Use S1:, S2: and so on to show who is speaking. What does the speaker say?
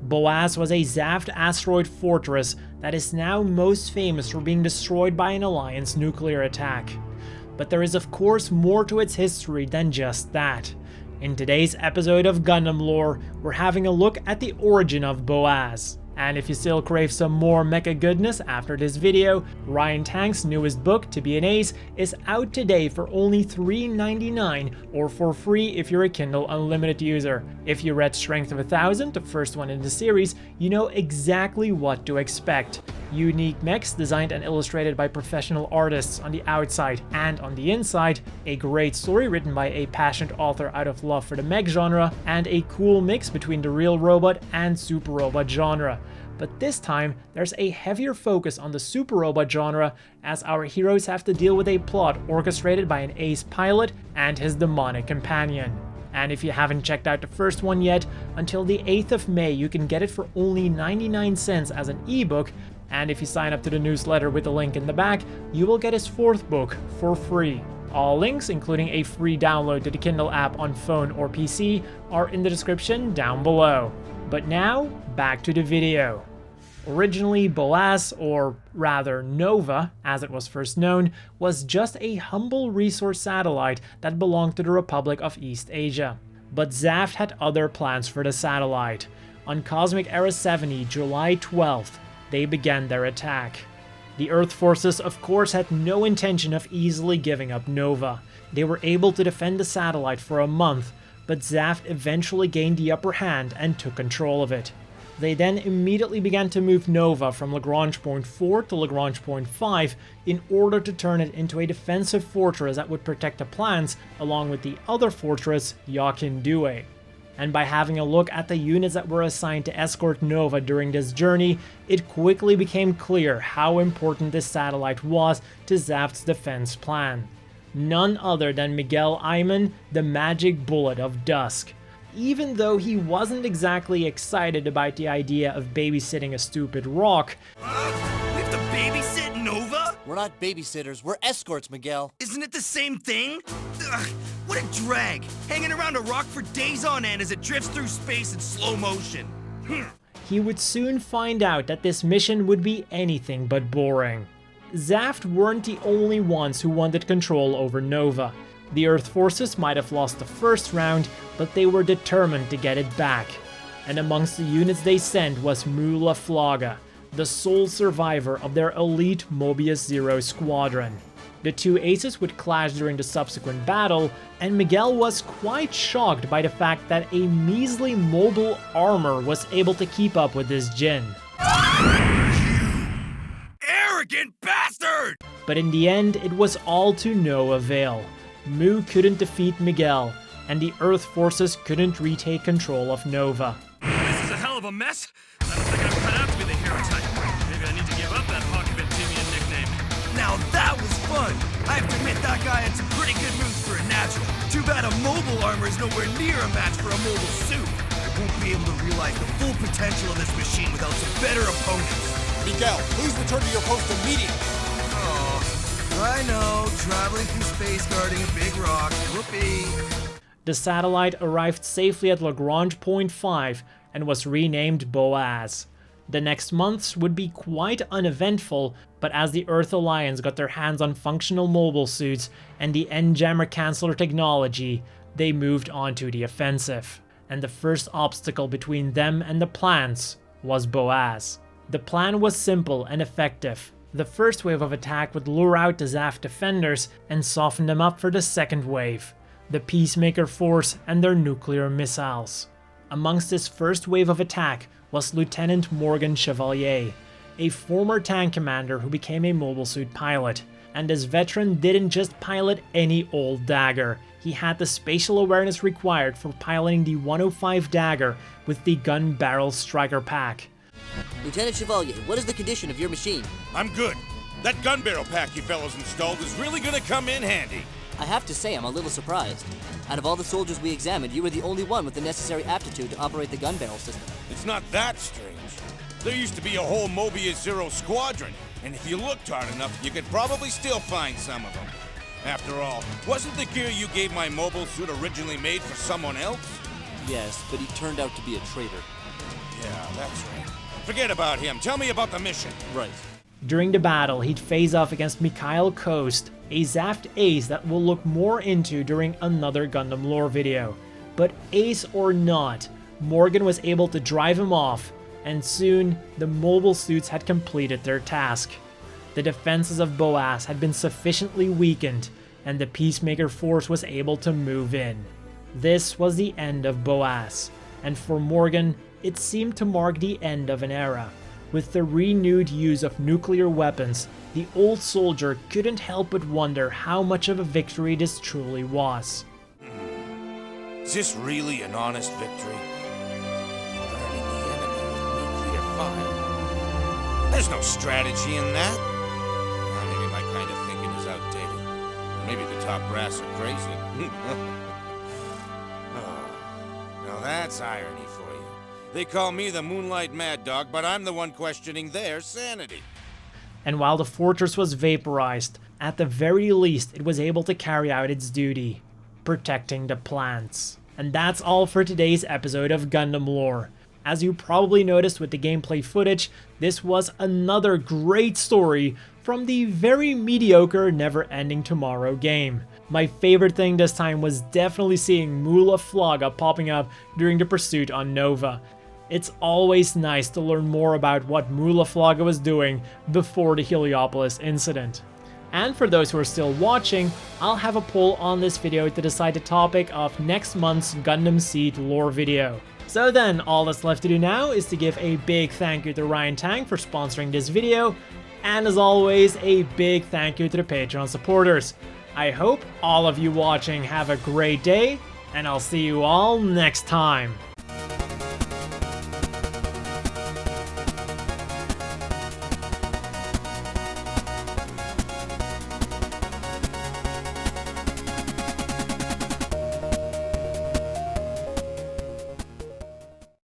S1: Boaz was a Zaft asteroid fortress that is now most famous for being destroyed by an Alliance nuclear attack. But there is of course more to its history than just that. In today's episode of Gundam Lore, we're having a look at the origin of Boaz. And if you still crave some more mecha goodness after this video, Ryan Tank's newest book, To Be an Ace, is out today for only $3.99 or for free if you're a Kindle Unlimited user. If you read Strength of 1000, the first one in the series, you know exactly what to expect. Unique mechs designed and illustrated by professional artists on the outside and on the inside, a great story written by a passionate author out of love for the mech genre, and a cool mix between the real robot and super robot genre. But this time, there's a heavier focus on the super robot genre, as our heroes have to deal with a plot orchestrated by an ace pilot and his demonic companion. And if you haven't checked out the first one yet, until the 8th of May you can get it for only 99 cents as an ebook, and if you sign up to the newsletter with the link in the back, you will get his 4th book for free. All links, including a free download to the Kindle app on phone or PC, are in the description down below. But now, back to the video. Originally, Boaz, or rather Nova, as it was first known, was just a humble resource satellite that belonged to the Republic of East Asia. But Zaft had other plans for the satellite. On Cosmic Era 70, July 12th, they began their attack. The Earth forces of course had no intention of easily giving up Nova. They were able to defend the satellite for a month, but Zaft eventually gained the upper hand and took control of it. They then immediately began to move Nova from Lagrange Point 4 to Lagrange Point 5 in order to turn it into a defensive fortress that would protect the plants, along with the other fortress, Güney. And by having a look at the units that were assigned to escort Nova during this journey, it quickly became clear how important this satellite was to Zaft's defense plan. None other than Miguel Aiman, the magic bullet of dusk. Even though he wasn't exactly excited about the idea of babysitting a stupid rock.
S2: We have to babysit Nova?
S3: We're not babysitters, we're escorts, Miguel.
S2: Isn't it the same thing? Ugh, what a drag! Hanging around a rock for days on end as it drifts through space in slow motion.
S1: He would soon find out that this mission would be anything but boring. Zaft weren't the only ones who wanted control over Nova. The Earth forces might have lost the first round, but they were determined to get it back. And amongst the units they sent was Moolah, the sole survivor of their elite Mobius Zero squadron. The two aces would clash during the subsequent battle, and Miguel was quite shocked by the fact that a measly mobile armor was able to keep up with this Gihren.
S2: Arrogant bastard!
S1: But in the end, it was all to no avail. Mu couldn't defeat Miguel, and the Earth forces couldn't retake control of Nova.
S2: This is a hell of a mess. I don't think I'm cut out to be the hero type. Maybe I need to give up that Hawkaventinian nickname. Now that was fun! I have to admit that guy had some pretty good moves for a natural. Too bad a mobile armor is nowhere near a match for a mobile suit. I won't be able to realize the full potential of this machine without some better opponents.
S4: Miguel, please return to your post immediately.
S2: Oh, I know, traveling through space guarding a big rock. Whoopee.
S1: The satellite arrived safely at Lagrange Point 5 and was renamed Boaz. The next months would be quite uneventful, but as the Earth Alliance got their hands on functional mobile suits and the N-Jammer Canceller technology, they moved on to the offensive. And the first obstacle between them and the plants was Boaz. The plan was simple and effective. The first wave of attack would lure out the Zaft defenders and soften them up for the second wave, the Peacemaker Force and their nuclear missiles. Amongst this first wave of attack was Lieutenant Morgan Chevalier, a former tank commander who became a mobile suit pilot. And this veteran didn't just pilot any old dagger, he had the spatial awareness required for piloting the 105 dagger with the gun barrel striker pack.
S3: Lieutenant Chevalier, what is the condition of your machine?
S4: I'm good. That gun barrel pack you fellows installed is really gonna come in handy.
S3: I have to say I'm a little surprised. Out of all the soldiers we examined, you were the only one with the necessary aptitude to operate the gun barrel system.
S4: It's not that strange. There used to be a whole Mobius Zero squadron, and if you looked hard enough, you could probably still find some of them. After all, wasn't the gear you gave my mobile suit originally made for someone else?
S3: Yes, but he turned out to be a traitor.
S4: Yeah, that's right. Forget about him. Tell me about the mission.
S3: Right.
S1: During the battle, he'd face off against Mikhail Kost, a Zaft ace that we'll look more into during another Gundam lore video. But ace or not, Morgan was able to drive him off, and soon the mobile suits had completed their task. The defenses of Boaz had been sufficiently weakened, and the Peacemaker force was able to move in. This was the end of Boaz, and for Morgan, it seemed to mark the end of an era. With the renewed use of nuclear weapons, the old soldier couldn't help but wonder how much of a victory this truly was.
S4: Is this really an honest victory? Burning the enemy with nuclear fire? There's no strategy in that. Well, maybe my kind of thinking is outdated. Or maybe the top brass are crazy. Oh, now that's irony for you. They call me the Moonlight Mad Dog, but I'm the one questioning their sanity.
S1: And while the fortress was vaporized, at the very least it was able to carry out its duty, protecting the plants. And that's all for today's episode of Gundam Lore. As you probably noticed with the gameplay footage, this was another great story from the very mediocre Never Ending Tomorrow game. My favorite thing this time was definitely seeing Moolah Flaga popping up during the pursuit on Nova. It's always nice to learn more about what Moolah Flaga was doing before the Heliopolis incident. And for those who are still watching, I'll have a poll on this video to decide the topic of next month's Gundam Seed lore video. So then, all that's left to do now is to give a big thank you to Ryan Tang for sponsoring this video, and as always, a big thank you to the Patreon supporters. I hope all of you watching have a great day, and I'll see you all next time.